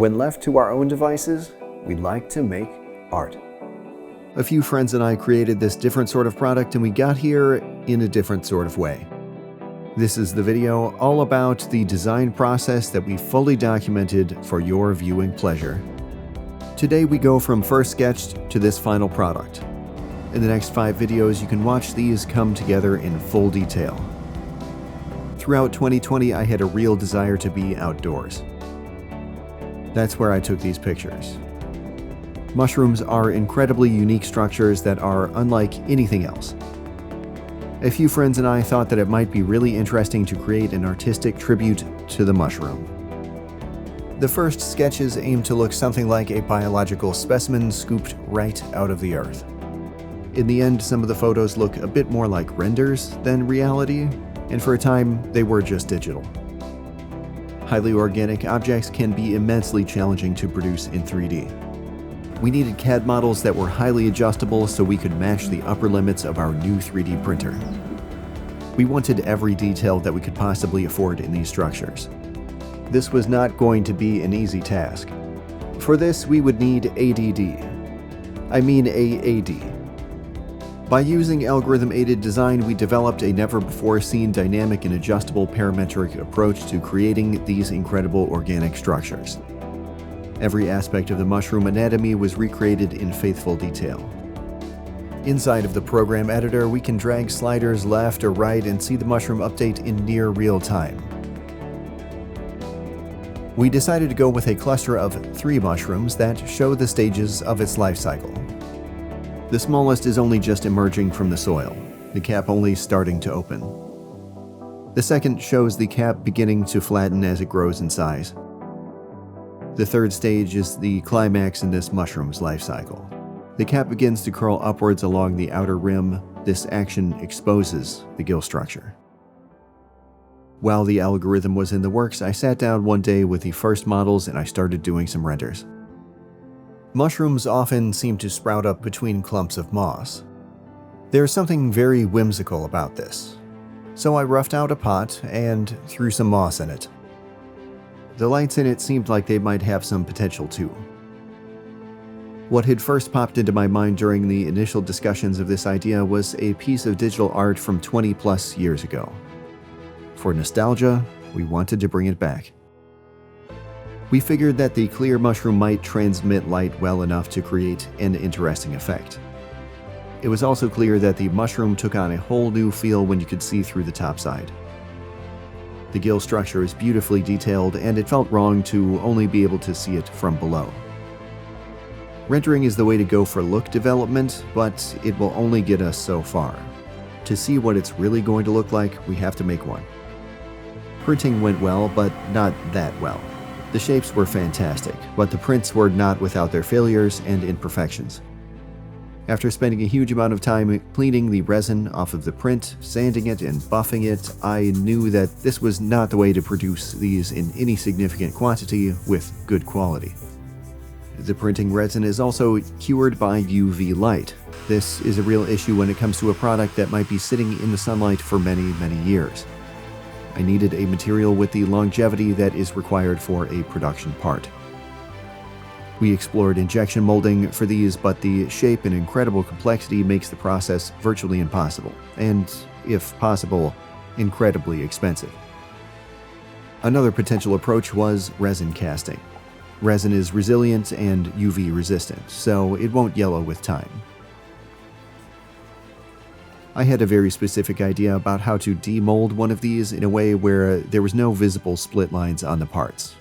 When left to our own devices, we like to make art. A few friends and I created this different sort of product, and we got here in a different sort of way. This is the video all about the design process that we fully documented for your viewing pleasure. Today we go from first sketch to this final product. In the next 5 videos, you can watch these come together in full detail. Throughout 2020, I had a real desire to be outdoors. That's where I took these pictures. Mushrooms are incredibly unique structures that are unlike anything else. A few friends and I thought that it might be really interesting to create an artistic tribute to the mushroom. The first sketches aim to look something like a biological specimen scooped right out of the earth. In the end, some of the photos look a bit more like renders than reality, and for a time, they were just digital. Highly organic objects can be immensely challenging to produce in 3D. We needed CAD models that were highly adjustable so we could match the upper limits of our new 3D printer. We wanted every detail that we could possibly afford in these structures. This was not going to be an easy task. For this, we would need ADD. I mean AAD. By using algorithm-aided design, we developed a never-before-seen dynamic and adjustable parametric approach to creating these incredible organic structures. Every aspect of the mushroom anatomy was recreated in faithful detail. Inside of the program editor, we can drag sliders left or right and see the mushroom update in near real time. We decided to go with a cluster of 3 mushrooms that show the stages of its life cycle. The smallest is only just emerging from the soil, the cap only starting to open. The second shows the cap beginning to flatten as it grows in size. The third stage is the climax in this mushroom's life cycle. The cap begins to curl upwards along the outer rim. This action exposes the gill structure. While the algorithm was in the works, I sat down one day with the first models and I started doing some renders. Mushrooms often seem to sprout up between clumps of moss. There's something very whimsical about this. So I roughed out a pot and threw some moss in it. The lights in it seemed like they might have some potential too. What had first popped into my mind during the initial discussions of this idea was a piece of digital art from 20 plus years ago. For nostalgia, we wanted to bring it back. We figured that the clear mushroom might transmit light well enough to create an interesting effect. It was also clear that the mushroom took on a whole new feel when you could see through the top side. The gill structure is beautifully detailed, and it felt wrong to only be able to see it from below. Rendering is the way to go for look development, but it will only get us so far. To see what it's really going to look like, we have to make one. Printing went well, but not that well. The shapes were fantastic, but the prints were not without their failures and imperfections. After spending a huge amount of time cleaning the resin off of the print, sanding it and buffing it, I knew that this was not the way to produce these in any significant quantity with good quality. The printing resin is also cured by UV light. This is a real issue when it comes to a product that might be sitting in the sunlight for many, many years. I needed a material with the longevity that is required for a production part. We explored injection molding for these, but the shape and incredible complexity makes the process virtually impossible, and, if possible, incredibly expensive. Another potential approach was resin casting. Resin is resilient and UV resistant, so it won't yellow with time. I had a very specific idea about how to demold one of these in a way where there was no visible split lines on the parts.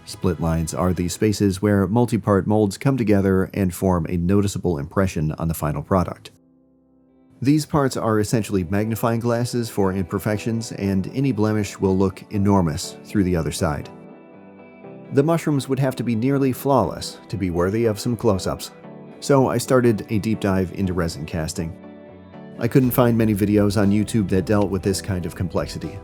Split lines are the spaces where multi-part molds come together and form a noticeable impression on the final product. These parts are essentially magnifying glasses for imperfections, and any blemish will look enormous through the other side. The mushrooms would have to be nearly flawless to be worthy of some close-ups, so I started a deep dive into resin casting. I couldn't find many videos on YouTube that dealt with this kind of complexity.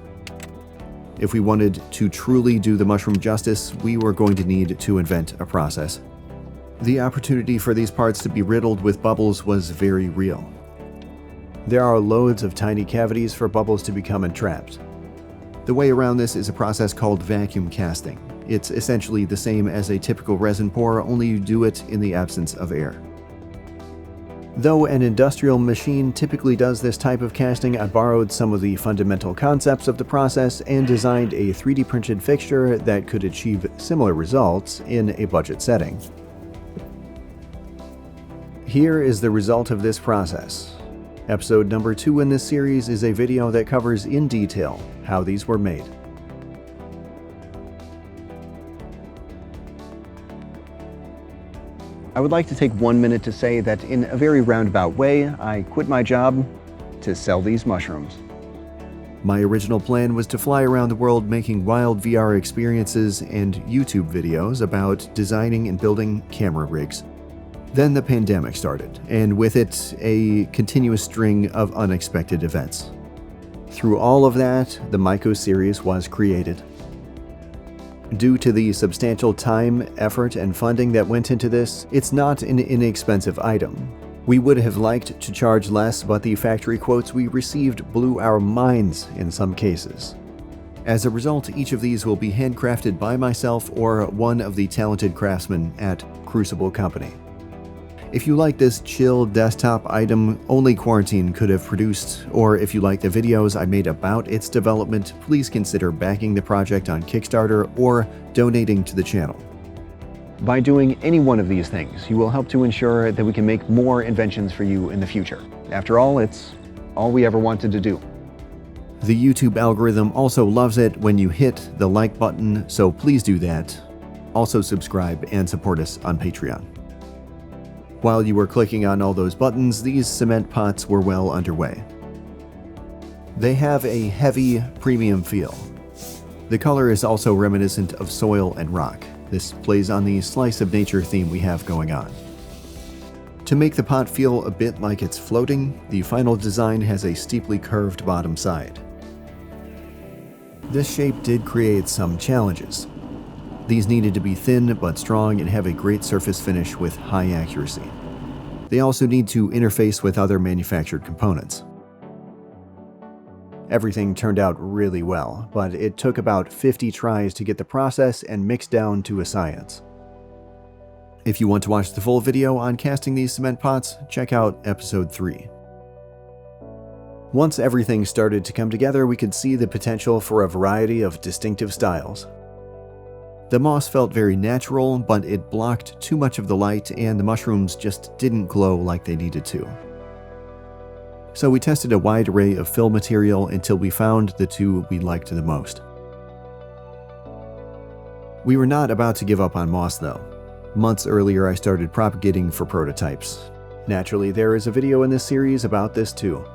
If we wanted to truly do the mushroom justice, we were going to need to invent a process. The opportunity for these parts to be riddled with bubbles was very real. There are loads of tiny cavities for bubbles to become entrapped. The way around this is a process called vacuum casting. It's essentially the same as a typical resin pour, only you do it in the absence of air. Though an industrial machine typically does this type of casting, I borrowed some of the fundamental concepts of the process and designed a 3D printed fixture that could achieve similar results in a budget setting. Here is the result of this process. Episode number 2 in this series is a video that covers in detail how these were made. I would like to take 1 minute to say that in a very roundabout way, I quit my job to sell these mushrooms. My original plan was to fly around the world making wild VR experiences and YouTube videos about designing and building camera rigs. Then the pandemic started, and with it, a continuous string of unexpected events. Through all of that, the Myco series was created. Due to the substantial time, effort, and funding that went into this, it's not an inexpensive item. We would have liked to charge less, but the factory quotes we received blew our minds in some cases. As a result, each of these will be handcrafted by myself or one of the talented craftsmen at Crucible Company. If you like this chill desktop item only Quarantine could have produced, or if you like the videos I made about its development, please consider backing the project on Kickstarter or donating to the channel. By doing any one of these things, you will help to ensure that we can make more inventions for you in the future. After all, it's all we ever wanted to do. The YouTube algorithm also loves it when you hit the like button, so please do that. Also subscribe and support us on Patreon. While you were clicking on all those buttons, these cement pots were well underway. They have a heavy, premium feel. The color is also reminiscent of soil and rock. This plays on the slice of nature theme we have going on. To make the pot feel a bit like it's floating, the final design has a steeply curved bottom side. This shape did create some challenges. These needed to be thin but strong and have a great surface finish with high accuracy. They also need to interface with other manufactured components. Everything turned out really well, but it took about 50 tries to get the process and mix down to a science. If you want to watch the full video on casting these cement pots, check out episode 3. Once everything started to come together, we could see the potential for a variety of distinctive styles. The moss felt very natural, but it blocked too much of the light and the mushrooms just didn't glow like they needed to. So we tested a wide array of fill material until we found the two we liked the most. We were not about to give up on moss though. Months earlier I started propagating for prototypes. Naturally, there is a video in this series about this too.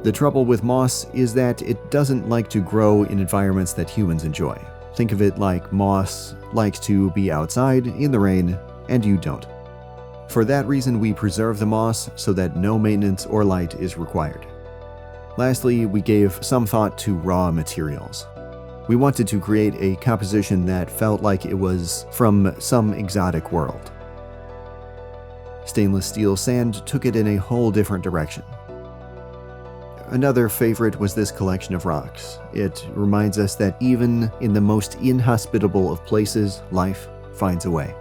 The trouble with moss is that it doesn't like to grow in environments that humans enjoy. Think of it like moss likes to be outside in the rain, and you don't. For that reason, we preserve the moss so that no maintenance or light is required. Lastly, we gave some thought to raw materials. We wanted to create a composition that felt like it was from some exotic world. Stainless steel sand took it in a whole different direction. Another favorite was this collection of rocks. It reminds us that even in the most inhospitable of places, life finds a way.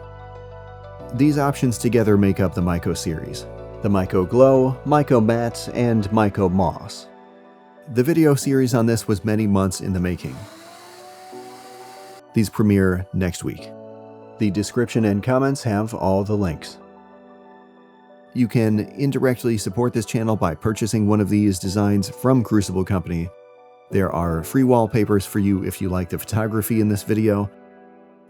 These options together make up the Myco series. The Myco Glow, Myco Matte, and Myco Moss. The video series on this was many months in the making. These premiere next week. The description and comments have all the links. You can indirectly support this channel by purchasing one of these designs from Crucible Company. There are free wallpapers for you if you like the photography in this video.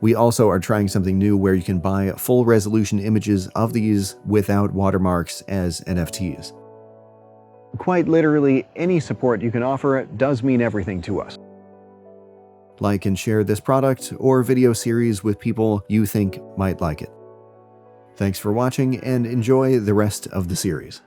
We also are trying something new where you can buy full resolution images of these without watermarks as NFTs. Quite literally, any support you can offer does mean everything to us. Like and share this product or video series with people you think might like it. Thanks for watching and enjoy the rest of the series.